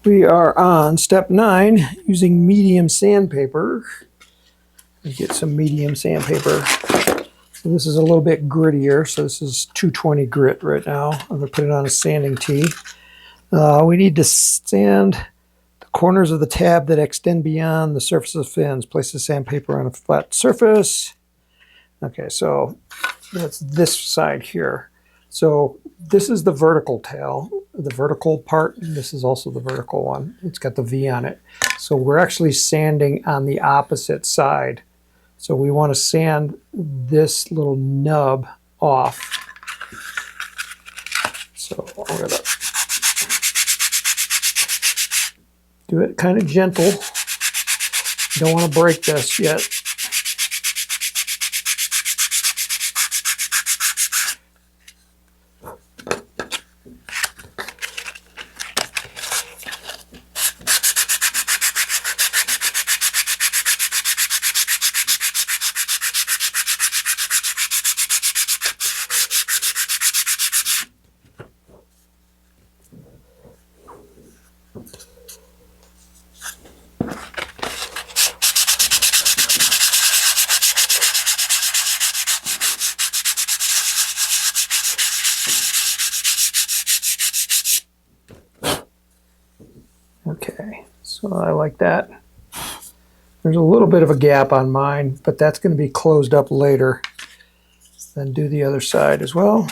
We are on step 9 using medium sandpaper. Get some medium sandpaper. So this is a little bit grittier, so this is 220 grit right now. I'm going to put it on a sanding tee. We need to sand the corners of the tab that extend beyond the surface of the fins. Place the sandpaper on a flat surface. Okay, so that's this side here. So this is the vertical tail, the vertical part, and this is also the vertical one. It's got the V on it. So we're actually sanding on the opposite side. So we want to sand this little nub off. So I'm going to do it kind of gentle. You don't want to break this yet. Okay, so I like that. There's a little bit of a gap on mine, but that's going to be closed up later. Then do the other side as well.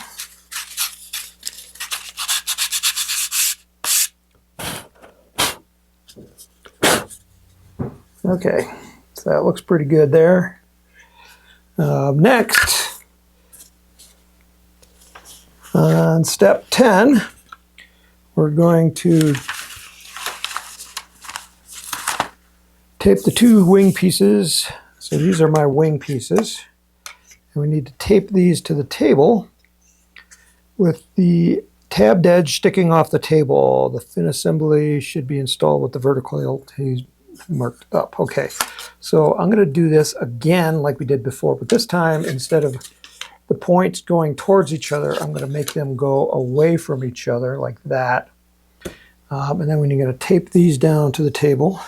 Okay, so that looks pretty good there. Next, on step 10, we're going to tape the two wing pieces. So these are my wing pieces. And we need to tape these to the table with the tabbed edge sticking off the table. The fin assembly should be installed with the vertical tape marked up. Okay, so I'm going to do this again like we did before, but this time instead of the points going towards each other, I'm going to make them go away from each other like that. And then we're going to tape these down to the table.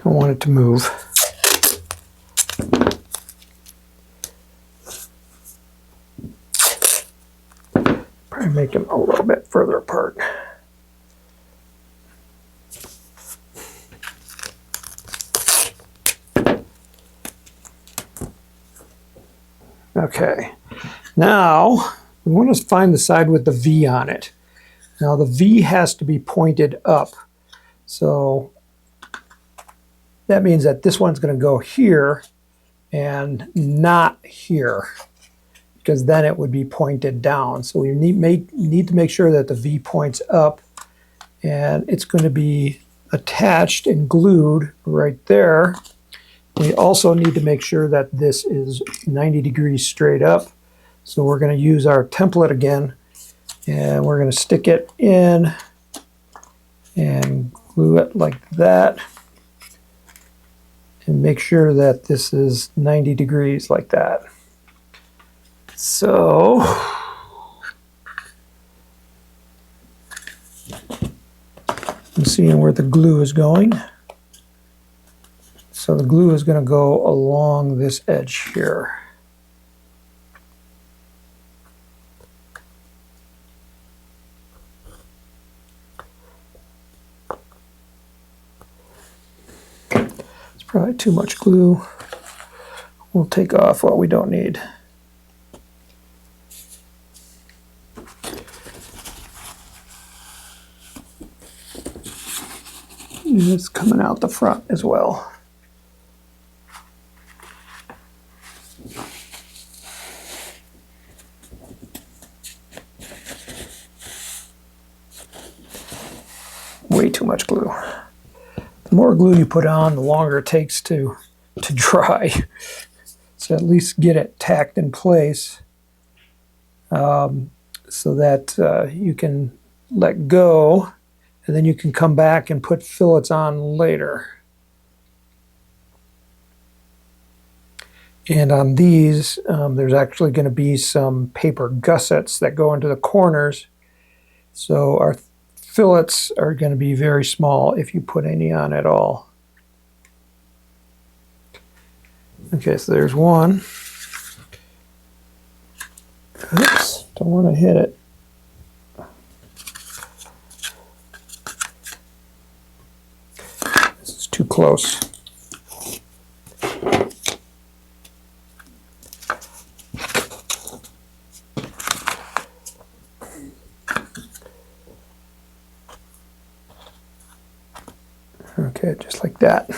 Don't want it to move. Probably make them a little bit further apart. Okay, now we want to find the side with the V on it. Now the V has to be pointed up. So that means that this one's going to go here and not here, because then it would be pointed down. So we need to make sure that the V points up, and it's going to be attached and glued right there. We also need to make sure that this is 90 degrees straight up. So we're going to use our template again, and we're going to stick it in and glue it like that. And make sure that this is 90 degrees like that. So I'm seeing where the glue is going. So the glue is going to go along this edge here. Probably too much glue. We'll take off what we don't need. And it's coming out the front as well. Way too much glue. The more glue you put on, the longer it takes to dry. So at least get it tacked in place. so that you can let go, and then you can come back and put fillets on later. And on these, there's actually going to be some paper gussets that go into the corners. So our fillets are going to be very small if you put any on at all. Okay, so there's one. Oops, don't want to hit it. This is too close. Okay, just like that.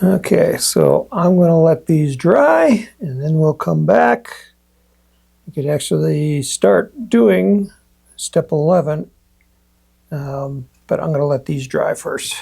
Okay, so I'm going to let these dry, and then we'll come back. We could actually start doing step 11, but I'm going to let these dry first.